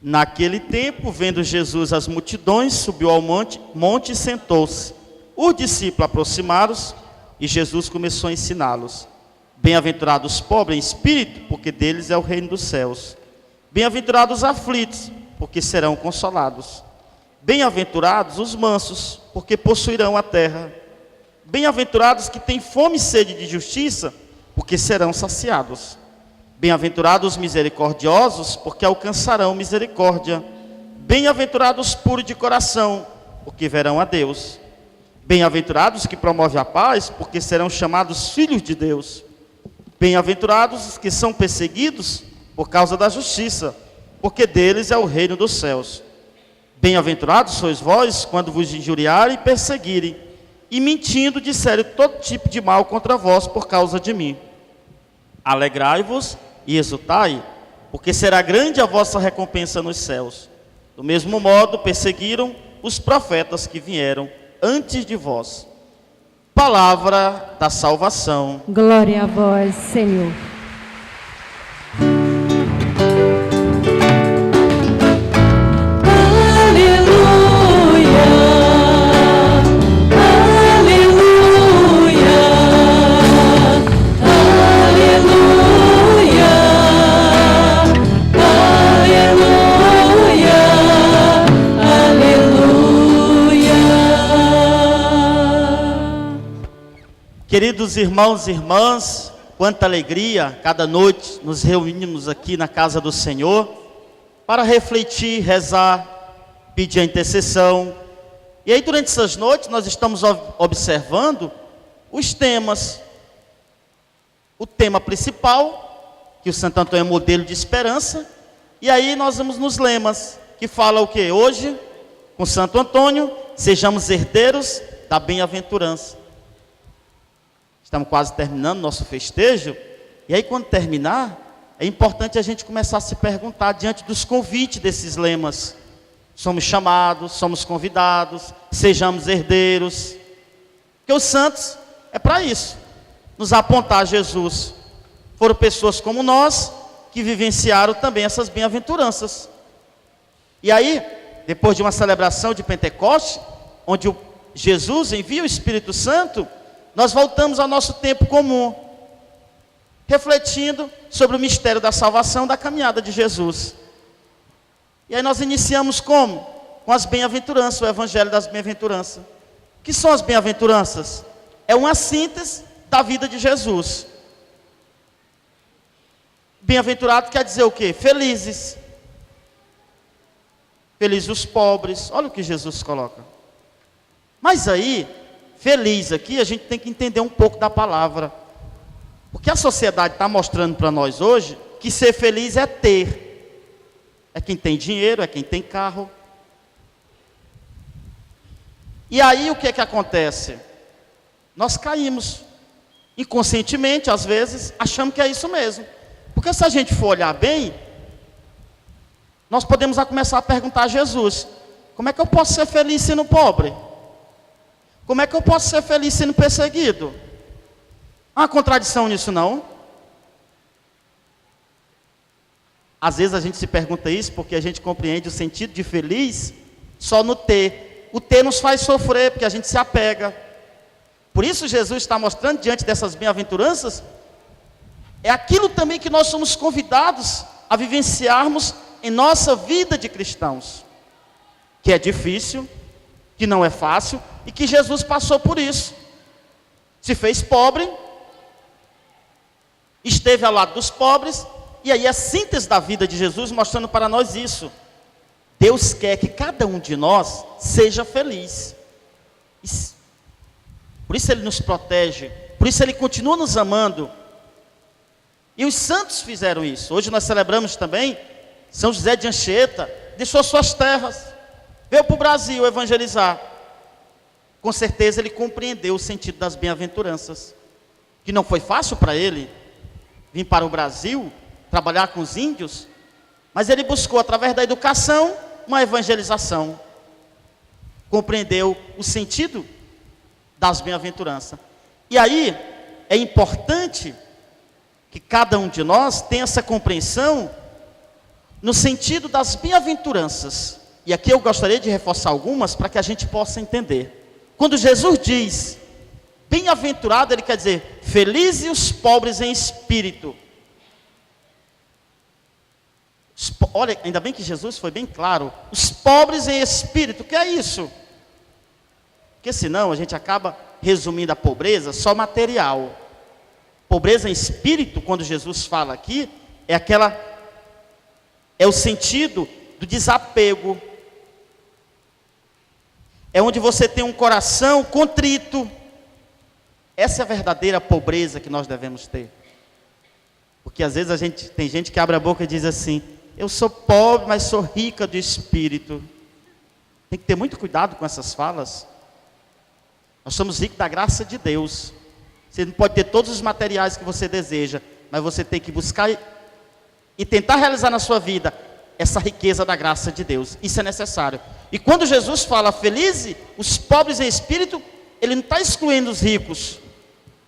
Naquele tempo, vendo Jesus as multidões, subiu ao monte e sentou-se. Os discípulos aproximaram-se e Jesus começou a ensiná-los. Bem-aventurados os pobres em espírito, porque deles é o reino dos céus. Bem-aventurados os aflitos, porque serão consolados. Bem-aventurados os mansos, porque possuirão a terra. Bem-aventurados que têm fome e sede de justiça, porque serão saciados. Bem-aventurados os misericordiosos, porque alcançarão misericórdia. Bem-aventurados os puros de coração, porque verão a Deus. Bem-aventurados que promovem a paz, porque serão chamados filhos de Deus. Bem-aventurados os que são perseguidos por causa da justiça, porque deles é o reino dos céus. Bem-aventurados sois vós, quando vos injuriarem e perseguirem, e mentindo disserem todo tipo de mal contra vós por causa de mim. Alegrai-vos e exultai, porque será grande a vossa recompensa nos céus. Do mesmo modo perseguiram os profetas que vieram antes de vós. Palavra da salvação. Glória a vós, Senhor. Queridos irmãos e irmãs, quanta alegria cada noite nos reunimos aqui na casa do Senhor para refletir, rezar, pedir a intercessão. E aí durante essas noites nós estamos observando os temas. O tema principal, que o Santo Antônio é modelo de esperança, e aí nós vamos nos lemas, que fala o quê? Hoje, com Santo Antônio, sejamos herdeiros da bem-aventurança. Estamos quase terminando nosso festejo, e aí quando terminar, é importante a gente começar a se perguntar diante dos convites desses lemas. Somos chamados, somos convidados, sejamos herdeiros. Porque os santos é para isso, nos apontar a Jesus. Foram pessoas como nós, que vivenciaram também essas bem-aventuranças. E aí, depois de uma celebração de Pentecostes, onde Jesus envia o Espírito Santo, nós voltamos ao nosso tempo comum, refletindo sobre o mistério da salvação, da caminhada de Jesus. E aí nós iniciamos como? Com as bem-aventuranças, o Evangelho das bem-aventuranças. O que são as bem-aventuranças? É uma síntese da vida de Jesus. Bem-aventurado quer dizer o quê? Felizes. Felizes os pobres. Olha o que Jesus coloca. Mas aí, feliz aqui, a gente tem que entender um pouco da palavra. Porque a sociedade está mostrando para nós hoje que ser feliz é ter. É quem tem dinheiro, é quem tem carro. E aí o que é que acontece? Nós caímos inconscientemente, às vezes, achamos que é isso mesmo. Porque se a gente for olhar bem, nós podemos começar a perguntar a Jesus: como é que eu posso ser feliz sendo pobre? Como é que eu posso ser feliz sendo perseguido? Há uma contradição nisso, não? Às vezes a gente se pergunta isso porque a gente compreende o sentido de feliz só no ter. O ter nos faz sofrer porque a gente se apega. Por isso Jesus está mostrando diante dessas bem-aventuranças, é aquilo também que nós somos convidados a vivenciarmos em nossa vida de cristãos. Que é difícil, que não é fácil, e que Jesus passou por isso. Se fez pobre, esteve ao lado dos pobres, e aí a síntese da vida de Jesus mostrando para nós isso. Deus quer que cada um de nós seja feliz. Por isso Ele nos protege, por isso Ele continua nos amando. E os santos fizeram isso. Hoje nós celebramos também São José de Anchieta, deixou suas terras, veio para o Brasil evangelizar. Com certeza ele compreendeu o sentido das bem-aventuranças, que não foi fácil para ele vir para o Brasil, trabalhar com os índios, mas ele buscou através da educação uma evangelização, compreendeu o sentido das bem-aventuranças. E aí é importante que cada um de nós tenha essa compreensão no sentido das bem-aventuranças. E aqui eu gostaria de reforçar algumas para que a gente possa entender. Quando Jesus diz bem-aventurado, ele quer dizer felizes os pobres em espírito. Olha, ainda bem que Jesus foi bem claro. Os pobres em espírito, o que é isso? Porque senão a gente acaba resumindo a pobreza só material. Pobreza em espírito, quando Jesus fala aqui, é o sentido do desapego. É onde você tem um coração contrito. Essa é a verdadeira pobreza que nós devemos ter. Porque às vezes tem gente que abre a boca e diz assim: eu sou pobre, mas sou rica de espírito. Tem que ter muito cuidado com essas falas. Nós somos ricos da graça de Deus. Você não pode ter todos os materiais que você deseja, mas você tem que buscar e tentar realizar na sua vida essa riqueza da graça de Deus. Isso é necessário. E quando Jesus fala felizes os pobres em espírito, ele não está excluindo os ricos,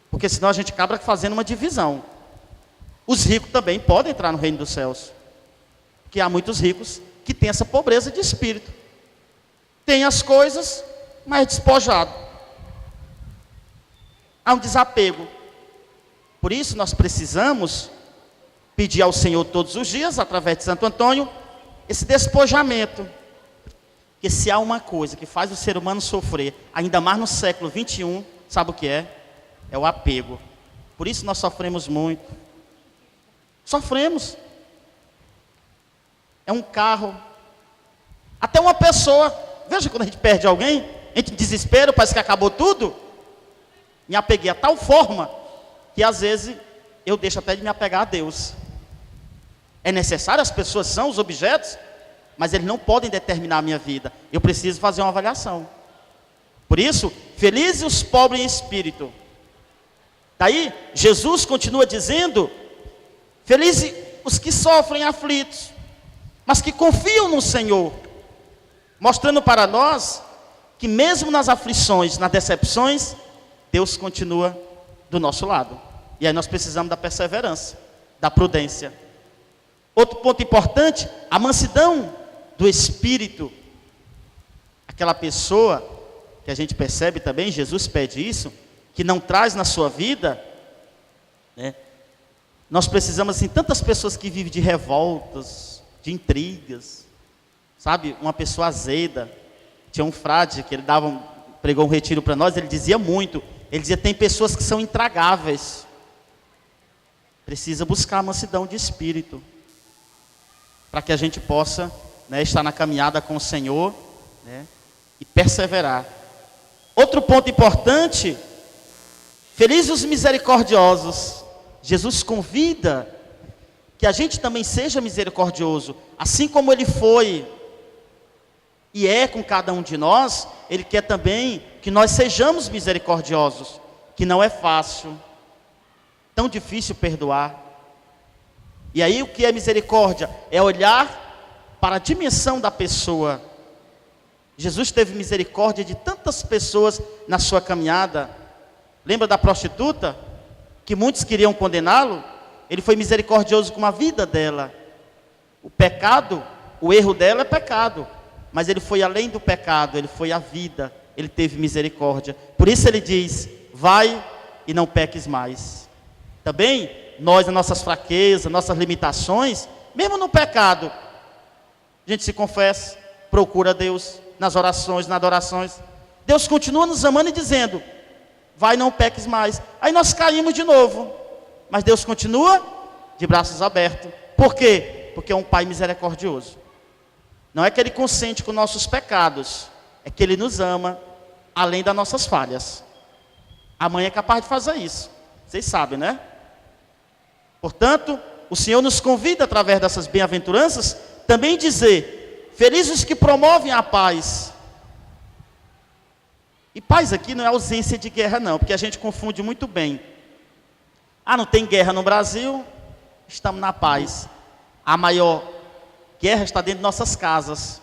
porque senão a gente acaba fazendo uma divisão. Os ricos também podem entrar no reino dos céus, porque há muitos ricos que têm essa pobreza de espírito, tem as coisas, mas despojado. Há um desapego. Por isso nós precisamos pedir ao Senhor todos os dias, através de Santo Antônio, esse despojamento. Porque se há uma coisa que faz o ser humano sofrer, ainda mais no século 21, sabe o que é? É o apego. Por isso nós sofremos muito. Sofremos. É um carro. Até uma pessoa. Veja quando a gente perde alguém, a gente desespera, parece que acabou tudo. Me apeguei a tal forma que às vezes eu deixo até de me apegar a Deus. É necessário, as pessoas são os objetos, mas eles não podem determinar a minha vida. Eu preciso fazer uma avaliação. Por isso, felizes os pobres em espírito. Daí, Jesus continua dizendo: felizes os que sofrem aflitos, mas que confiam no Senhor. Mostrando para nós que mesmo nas aflições, nas decepções, Deus continua do nosso lado. E aí nós precisamos da perseverança, da prudência. Outro ponto importante, a mansidão do espírito. Aquela pessoa que a gente percebe também, Jesus pede isso, que não traz na sua vida, né? Nós precisamos, assim, tantas pessoas que vivem de revoltas, de intrigas, sabe? Uma pessoa azeda. Tinha um frade que ele pregou um retiro para nós, ele dizia muito. Ele dizia: tem pessoas que são intragáveis. Precisa buscar a mansidão de espírito, para que a gente possa, né, estar na caminhada com o Senhor, né, e perseverar. Outro ponto importante: felizes os misericordiosos. Jesus convida que a gente também seja misericordioso, assim como Ele foi e é com cada um de nós. Ele quer também que nós sejamos misericordiosos, que não é fácil, tão difícil perdoar. E aí o que é misericórdia? É olhar para a dimensão da pessoa. Jesus teve misericórdia de tantas pessoas na sua caminhada. Lembra da prostituta? Que muitos queriam condená-lo. Ele foi misericordioso com a vida dela. O pecado, o erro dela é pecado, mas ele foi além do pecado, ele foi a vida. Ele teve misericórdia. Por isso ele diz: vai e não peques mais. Também nós, nas nossas fraquezas, nossas limitações, mesmo no pecado, a gente se confessa, procura Deus nas orações, nas adorações. Deus continua nos amando e dizendo: vai, não peques mais. Aí nós caímos de novo, mas Deus continua de braços abertos. Por quê? Porque é um Pai misericordioso. Não é que Ele consente com nossos pecados, é que Ele nos ama além das nossas falhas. A mãe é capaz de fazer isso, vocês sabem, né? Portanto, o Senhor nos convida, através dessas bem-aventuranças, também dizer: felizes os que promovem a paz. E paz aqui não é ausência de guerra não, porque a gente confunde muito bem. Ah, não tem guerra no Brasil, estamos na paz. A maior guerra está dentro de nossas casas.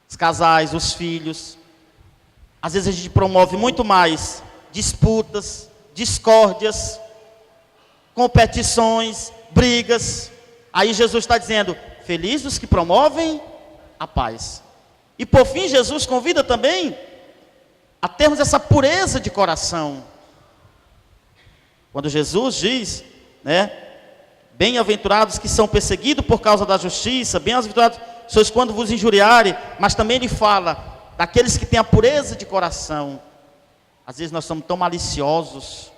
Os casais, os filhos. Às vezes a gente promove muito mais disputas, discórdias, competições, brigas. Aí Jesus está dizendo, felizes os que promovem a paz. E por fim, Jesus convida também a termos essa pureza de coração. Quando Jesus diz, né, bem-aventurados que são perseguidos por causa da justiça, bem-aventurados sois quando vos injuriarem, mas também ele fala daqueles que têm a pureza de coração. Às vezes nós somos tão maliciosos,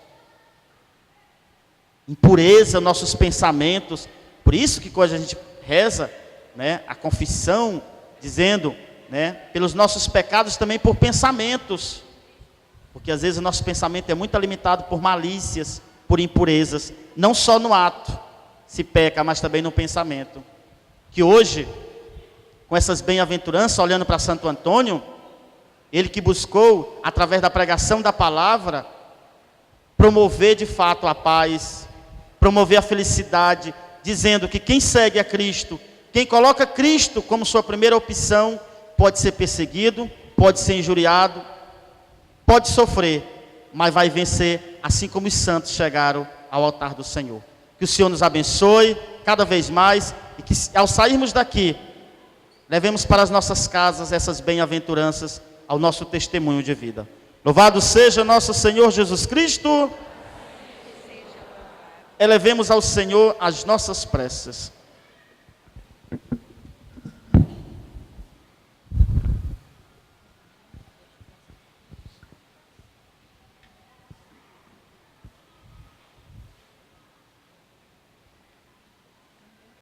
impureza nossos pensamentos, por isso que quando a gente reza, né, a confissão, dizendo, né, pelos nossos pecados também por pensamentos, porque às vezes o nosso pensamento é muito alimentado por malícias, por impurezas, não só no ato se peca, mas também no pensamento. Que hoje, com essas bem-aventuranças, olhando para Santo Antônio, ele que buscou, através da pregação da palavra, promover de fato a paz, promover a felicidade, dizendo que quem segue a Cristo, quem coloca Cristo como sua primeira opção, pode ser perseguido, pode ser injuriado, pode sofrer, mas vai vencer, assim como os santos chegaram ao altar do Senhor. Que o Senhor nos abençoe cada vez mais e que ao sairmos daqui, levemos para as nossas casas essas bem-aventuranças ao nosso testemunho de vida. Louvado seja nosso Senhor Jesus Cristo. Elevemos ao Senhor as nossas preces.